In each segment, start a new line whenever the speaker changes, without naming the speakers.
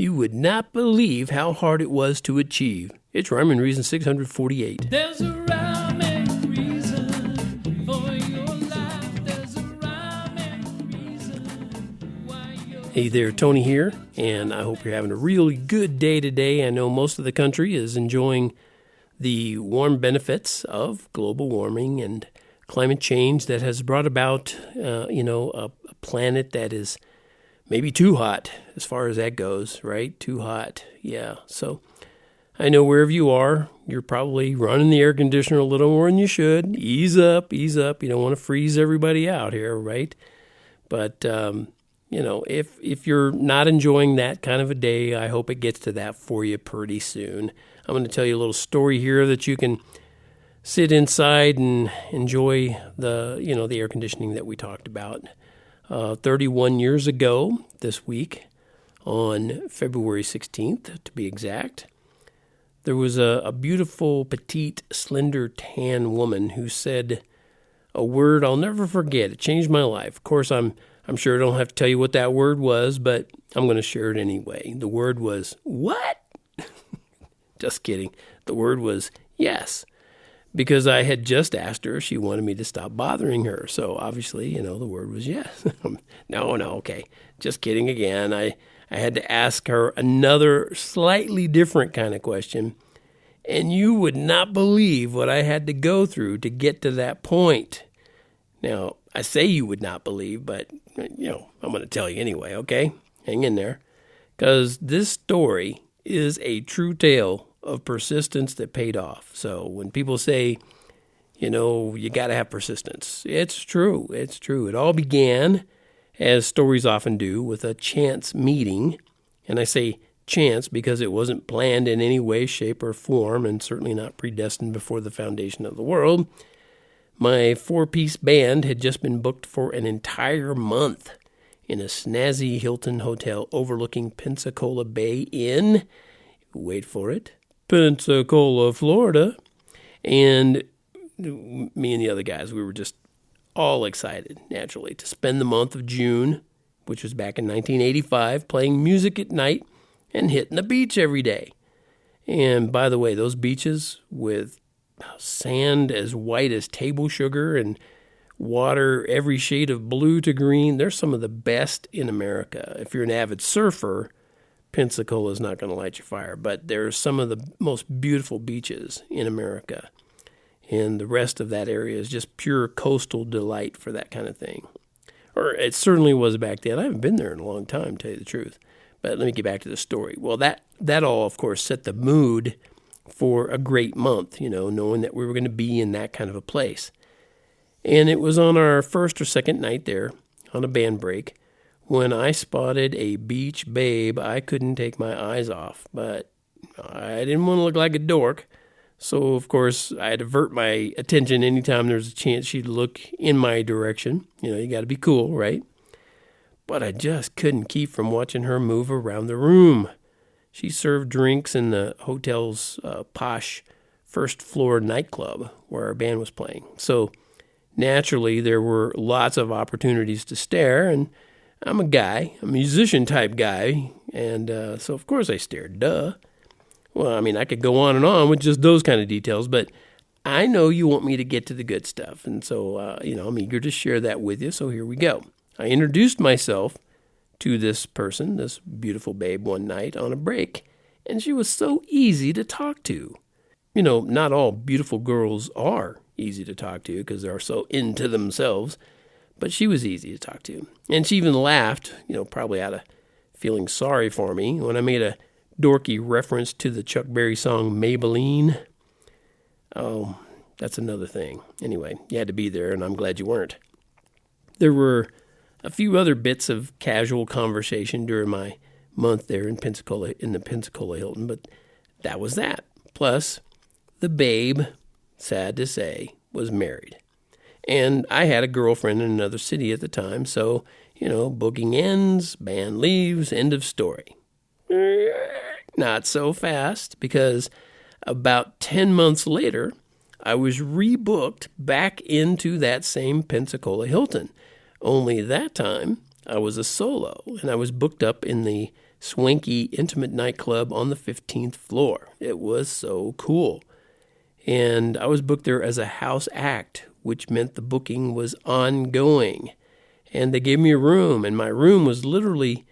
You would not believe how hard it was to achieve. It's Rhyme and Reason 648.
There's a rhyme and reason for your life. There's a rhyme and reason why you're...
Hey there, Tony here, and I hope you're having a really good day today. I know most of the country is enjoying the warm benefits of global warming and climate change that has brought about, a planet that is maybe too hot as far as that goes, right? Too hot, yeah. So I know wherever you are, you're probably running the air conditioner a little more than you should. Ease up. You don't want to freeze everybody out here, right? But, if you're not enjoying that kind of a day, I hope it gets to that for you pretty soon. I'm going to tell you a little story here that you can sit inside and enjoy the air conditioning that we talked about. 31 years ago this week, on February 16th, to be exact, there was a beautiful, petite, slender, tan woman who said a word I'll never forget. It changed my life. Of course, I'm sure I don't have to tell you what that word was, but I'm going to share it anyway. The word was, what? Just kidding. The word was yes, because I had just asked her if she wanted me to stop bothering her. So obviously, the word was yes. No, okay. Just kidding again. I had to ask her another slightly different kind of question, and you would not believe what I had to go through to get to that point. Now, I say you would not believe, but, I'm going to tell you anyway, okay? Hang in there. Because this story is a true tale of persistence that paid off. So when people say, you got to have persistence, it's true. It's true. It all began, as stories often do, with a chance meeting. And I say chance because it wasn't planned in any way, shape, or form, and certainly not predestined before the foundation of the world. My 4-piece band had just been booked for an entire month in a snazzy Hilton hotel overlooking Pensacola Bay in, wait for it, Pensacola, Florida. And me and the other guys, we were just all excited, naturally, to spend the month of June, which was back in 1985, playing music at night and hitting the beach every day. And by the way, those beaches with sand as white as table sugar and water every shade of blue to green, they're some of the best in America. If you're an avid surfer, Pensacola is not going to light your fire, but there's some of the most beautiful beaches in America. And the rest of that area is just pure coastal delight for that kind of thing. Or it certainly was back then. I haven't been there in a long time, to tell you the truth. But let me get back to the story. Well, that all, of course, set the mood for a great month, knowing that we were going to be in that kind of a place. And it was on our first or second night there on a band break when I spotted a beach babe I couldn't take my eyes off. But I didn't want to look like a dork. So, of course, I had to divert my attention anytime there was a chance she'd look in my direction. You got to be cool, right? But I just couldn't keep from watching her move around the room. She served drinks in the hotel's posh first-floor nightclub where our band was playing. So, naturally, there were lots of opportunities to stare, and I'm a musician-type guy, and so, of course, I stared, duh. Well, I could go on and on with just those kind of details, but I know you want me to get to the good stuff, and so, I'm eager to share that with you, so here we go. I introduced myself to this person, this beautiful babe, one night on a break, and she was so easy to talk to. Not all beautiful girls are easy to talk to because they're so into themselves, but she was easy to talk to. And she even laughed, probably out of feeling sorry for me, when I made a dorky reference to the Chuck Berry song Maybelline. Oh, that's another thing. Anyway, you had to be there, and I'm glad you weren't. There were a few other bits of casual conversation during my month there in the Pensacola Hilton, but that was that. Plus, the babe, sad to say, was married. And I had a girlfriend in another city at the time, so, booking ends, band leaves, end of story. Not so fast, because about 10 months later, I was rebooked back into that same Pensacola Hilton. Only that time, I was a solo, and I was booked up in the swanky, intimate nightclub on the 15th floor. It was so cool. And I was booked there as a house act, which meant the booking was ongoing. And they gave me a room, and my room was literally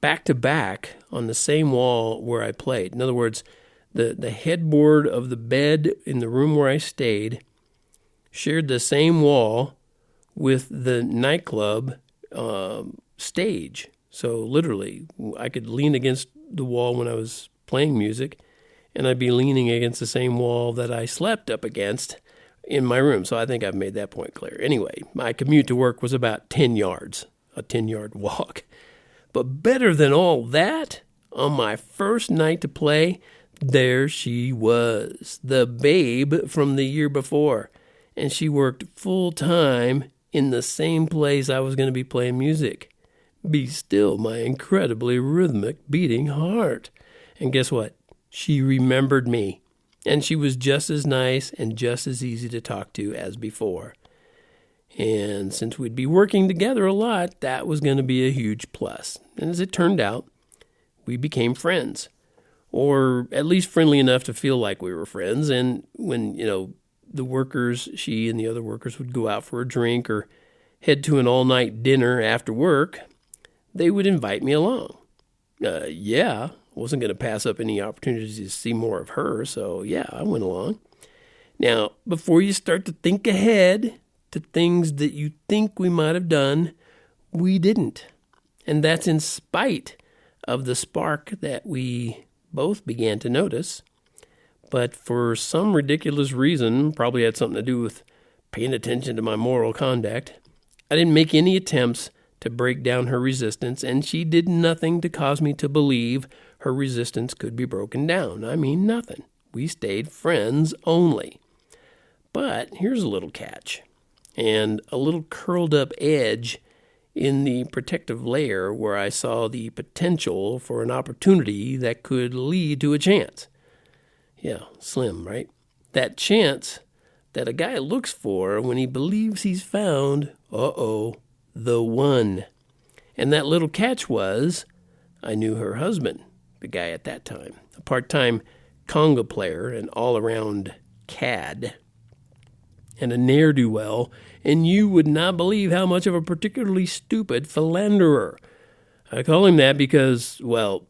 back to back on the same wall where I played. In other words, the headboard of the bed in the room where I stayed shared the same wall with the nightclub stage. So literally, I could lean against the wall when I was playing music, and I'd be leaning against the same wall that I slept up against in my room. So I think I've made that point clear. Anyway, my commute to work was about 10 yards, a 10-yard walk. But better than all that, on my first night to play, there she was, the babe from the year before. And she worked full-time in the same place I was going to be playing music. Be still my incredibly rhythmic beating heart. And guess what? She remembered me. And she was just as nice and just as easy to talk to as before. And since we'd be working together a lot, that was going to be a huge plus. And as it turned out, we became friends. Or at least friendly enough to feel like we were friends. And when, the workers, she and the other workers would go out for a drink or head to an all-night dinner after work, they would invite me along. I wasn't going to pass up any opportunities to see more of her, so I went along. Now, before you start to think ahead to things that you think we might have done, we didn't. And that's in spite of the spark that we both began to notice. But for some ridiculous reason, probably had something to do with paying attention to my moral conduct, I didn't make any attempts to break down her resistance, and she did nothing to cause me to believe her resistance could be broken down. I mean, nothing. We stayed friends only. But here's a little catch, and a little curled up edge in the protective layer where I saw the potential for an opportunity that could lead to a chance. Yeah, slim, right? That chance that a guy looks for when he believes he's found, the one. And that little catch was, I knew her husband, the guy at that time, a part-time conga player, an all-around cad, and a ne'er-do-well, and you would not believe how much of a particularly stupid philanderer. I call him that because, well,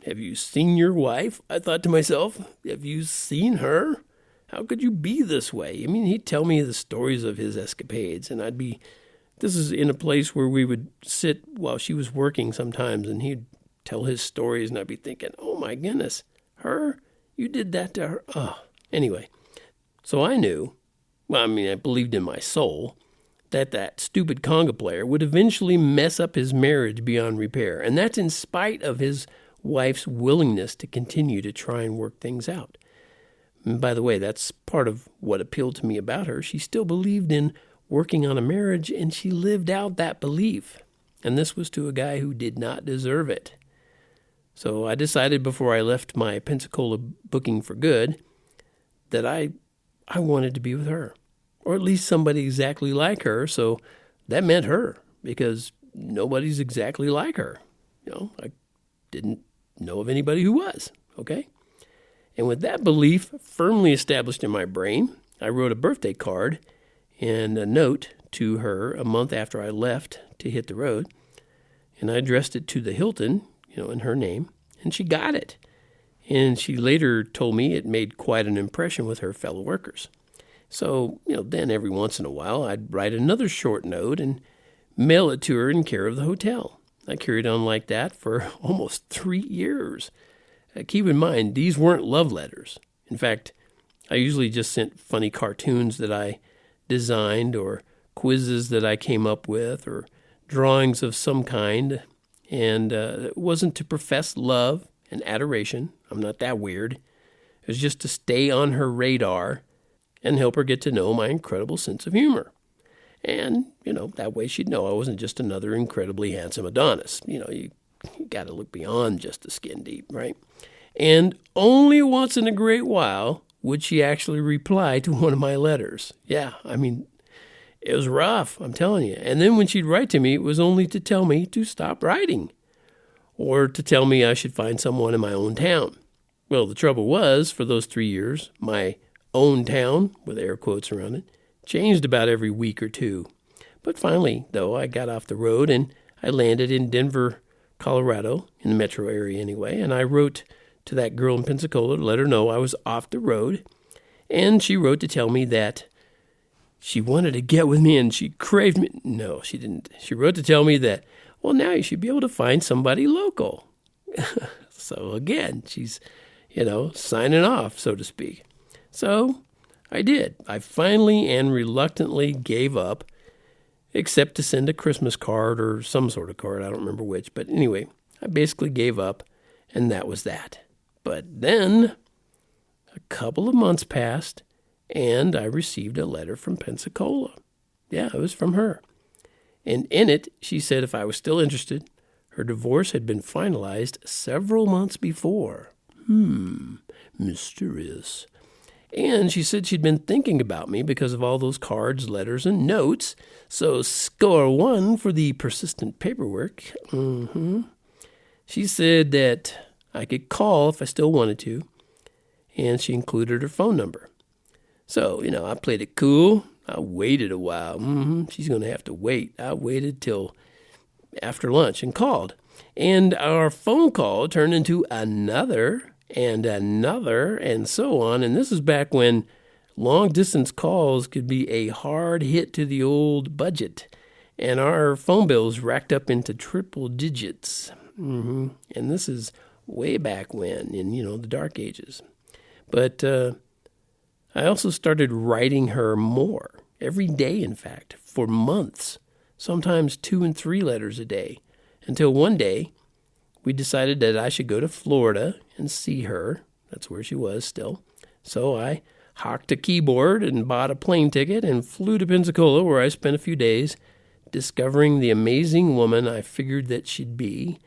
have you seen your wife? I thought to myself, have you seen her? How could you be this way? I mean, he'd tell me the stories of his escapades, and this is in a place where we would sit while she was working sometimes, and he'd tell his stories, and I'd be thinking, oh my goodness, her? You did that to her? Oh. Anyway, so I knew, I believed in my soul, that stupid conga player would eventually mess up his marriage beyond repair, and that's in spite of his wife's willingness to continue to try and work things out. And by the way, that's part of what appealed to me about her. She still believed in working on a marriage, and she lived out that belief. And this was to a guy who did not deserve it. So I decided before I left my Pensacola booking for good that I wanted to be with her, or at least somebody exactly like her. So that meant her, because nobody's exactly like her. I didn't know of anybody who was, okay? And with that belief firmly established in my brain, I wrote a birthday card and a note to her a month after I left to hit the road, and I addressed it to the Hilton, in her name, and she got it. And she later told me it made quite an impression with her fellow workers. So, then every once in a while, I'd write another short note and mail it to her in care of the hotel. I carried on like that for almost 3 years. Keep in mind, these weren't love letters. In fact, I usually just sent funny cartoons that I designed, or quizzes that I came up with, or drawings of some kind. And it wasn't to profess love and adoration. I'm not that weird. It was just to stay on her radar and help her get to know my incredible sense of humor. And, that way she'd know I wasn't just another incredibly handsome Adonis. You got to look beyond just the skin deep, right? And only once in a great while would she actually reply to one of my letters. Yeah, it was rough, I'm telling you. And then when she'd write to me, it was only to tell me to stop writing. or to tell me I should find someone in my own town. Well, the trouble was, for those 3 years, my own town, with air quotes around it, changed about every week or two. But finally, though, I got off the road and I landed in Denver, Colorado, in the metro area anyway, and I wrote to that girl in Pensacola to let her know I was off the road, and she wrote to tell me that she wanted to get with me and she craved me. No, she didn't. She wrote to tell me that, well, now you should be able to find somebody local. So again, she's, signing off, so to speak. So I did. I finally and reluctantly gave up, except to send a Christmas card or some sort of card. I don't remember which. But anyway, I basically gave up, and that was that. But then a couple of months passed, and I received a letter from Pensacola. Yeah, it was from her. And in it, she said if I was still interested, her divorce had been finalized several months before. Mysterious. And she said she'd been thinking about me because of all those cards, letters, and notes. So score one for the persistent paperwork. She said that I could call if I still wanted to. And she included her phone number. So, I played it cool. I waited a while. She's going to have to wait. I waited till after lunch and called. And our phone call turned into another and another and so on. And this is back when long-distance calls could be a hard hit to the old budget. And our phone bills racked up into triple digits. And this is way back when, in, the dark ages. But I also started writing her more, every day, in fact, for months, sometimes 2 and 3 letters a day, until one day we decided that I should go to Florida and see her. That's where she was still. So I hocked a keyboard and bought a plane ticket and flew to Pensacola, where I spent a few days discovering the amazing woman I figured that she'd be.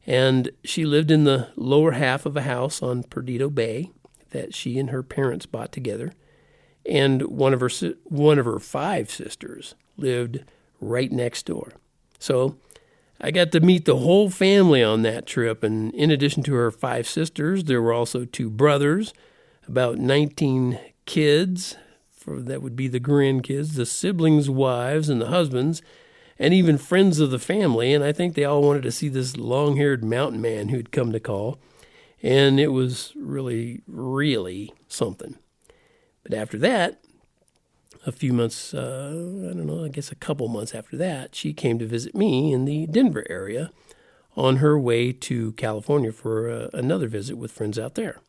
And she lived in the lower half of a house on Perdido Bay that she and her parents bought together. And one of her 5 sisters lived right next door. So I got to meet the whole family on that trip, and in addition to her 5 sisters, there were also 2 brothers, about 19 kids, that would be the grandkids, the siblings' wives and the husbands, and even friends of the family, and I think they all wanted to see this long-haired mountain man who'd come to call, and it was really, really something. But after that, a few months, I guess a couple months after that, she came to visit me in the Denver area on her way to California for another visit with friends out there.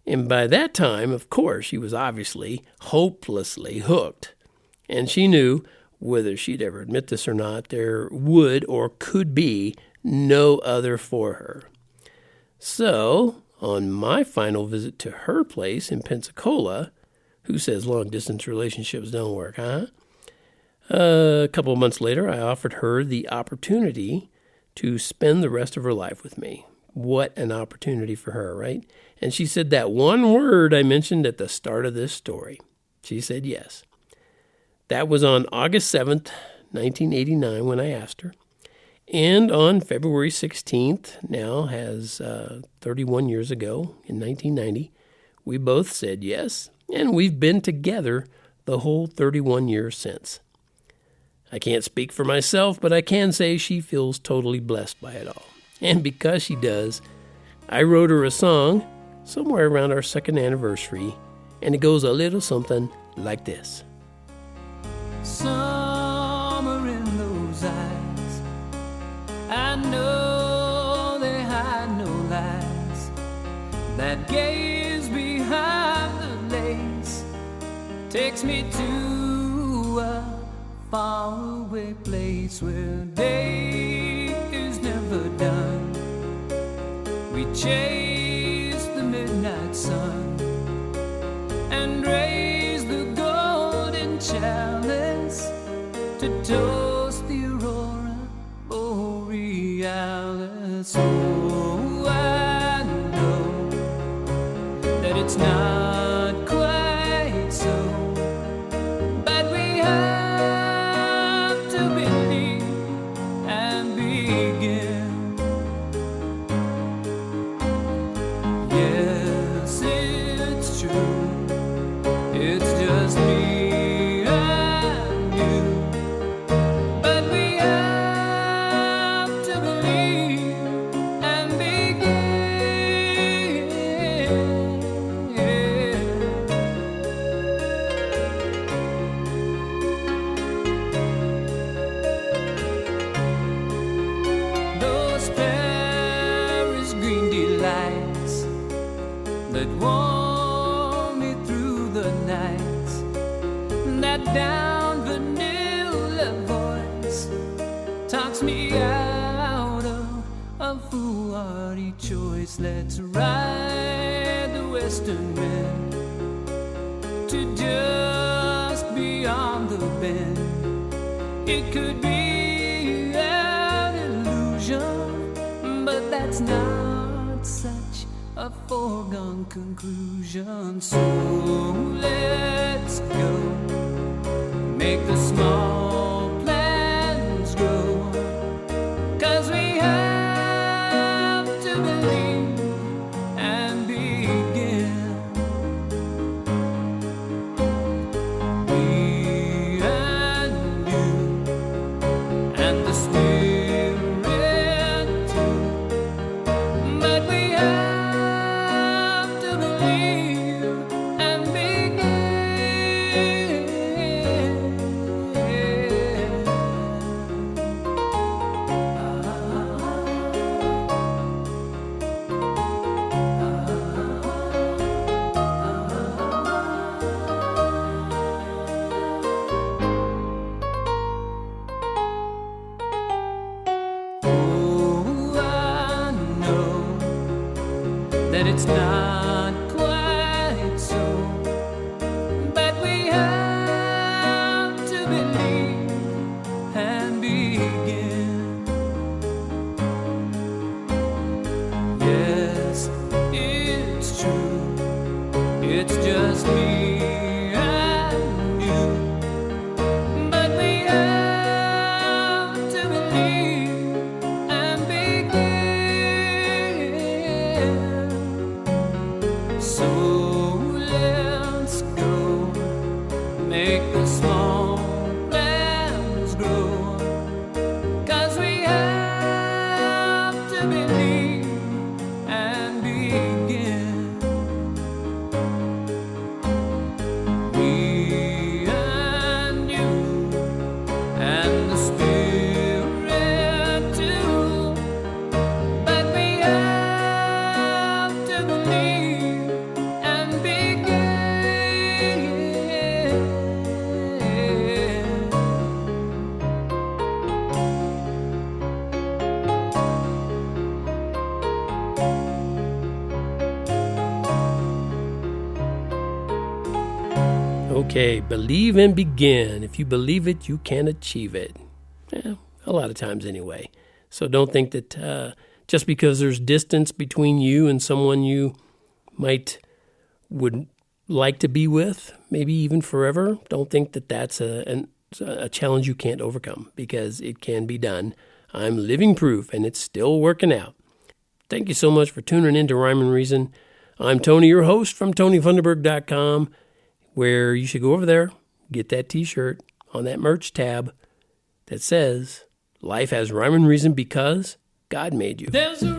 And by that time, of course, she was obviously hopelessly hooked. And she knew, whether she'd ever admit this or not, there would or could be no other for her. So, on my final visit to her place in Pensacola, who says long-distance relationships don't work, huh? A couple of months later, I offered her the opportunity to spend the rest of her life with me. What an opportunity for her, right? And she said that one word I mentioned at the start of this story. She said yes. That was on August 7th, 1989, when I asked her. And on February 16th, now has 31 years ago, in 1990, we both said yes. And we've been together the whole 31 years since. I can't speak for myself, but I can say she feels totally blessed by it all. And because she does, I wrote her a song somewhere around our 2nd anniversary, and it goes a little something like this.
Summer in those eyes, I know they hide no lies. That gaze behind the lace takes me to a faraway place where day is never done. We chase the midnight sun and raise the golden chalice to toast the aurora borealis. Oh, I know that it's not quite so, but we have to believe and begin Yes, it's true. It's just me and you. But we have to believe and begin. Those Paris green delights that warm me through the nights, that down vanilla voice talks me out of a foolhardy choice. Let's ride the western wind to just beyond the bend. It could be an illusion, but that's not such a foregone conclusion. So let's go, make the small plans grow, 'cause we have to believe and begin. We and you and the spirit too. But we have to believe and begin. Oh, I know that it's not quite so, but we have to believe and begin. Yes, it's true. It's just me and you. But we have to believe and begin. So let's go, make the small plans grow, 'cause we have to believe and begin. We and you and the spirit too. But we have to believe and begin.
Okay, believe and begin. If you believe it, you can achieve it. A lot of times anyway. So don't think that just because there's distance between you and someone you would like to be with, maybe even forever, don't think that that's a challenge you can't overcome, because it can be done. I'm living proof, and it's still working out. Thank you so much for tuning in to Rhyme and Reason. I'm Tony, your host from TonyFunderburk.com, where you should go over there, get that t-shirt on that merch tab that says, "Life has rhyme and reason because God made you."
There's a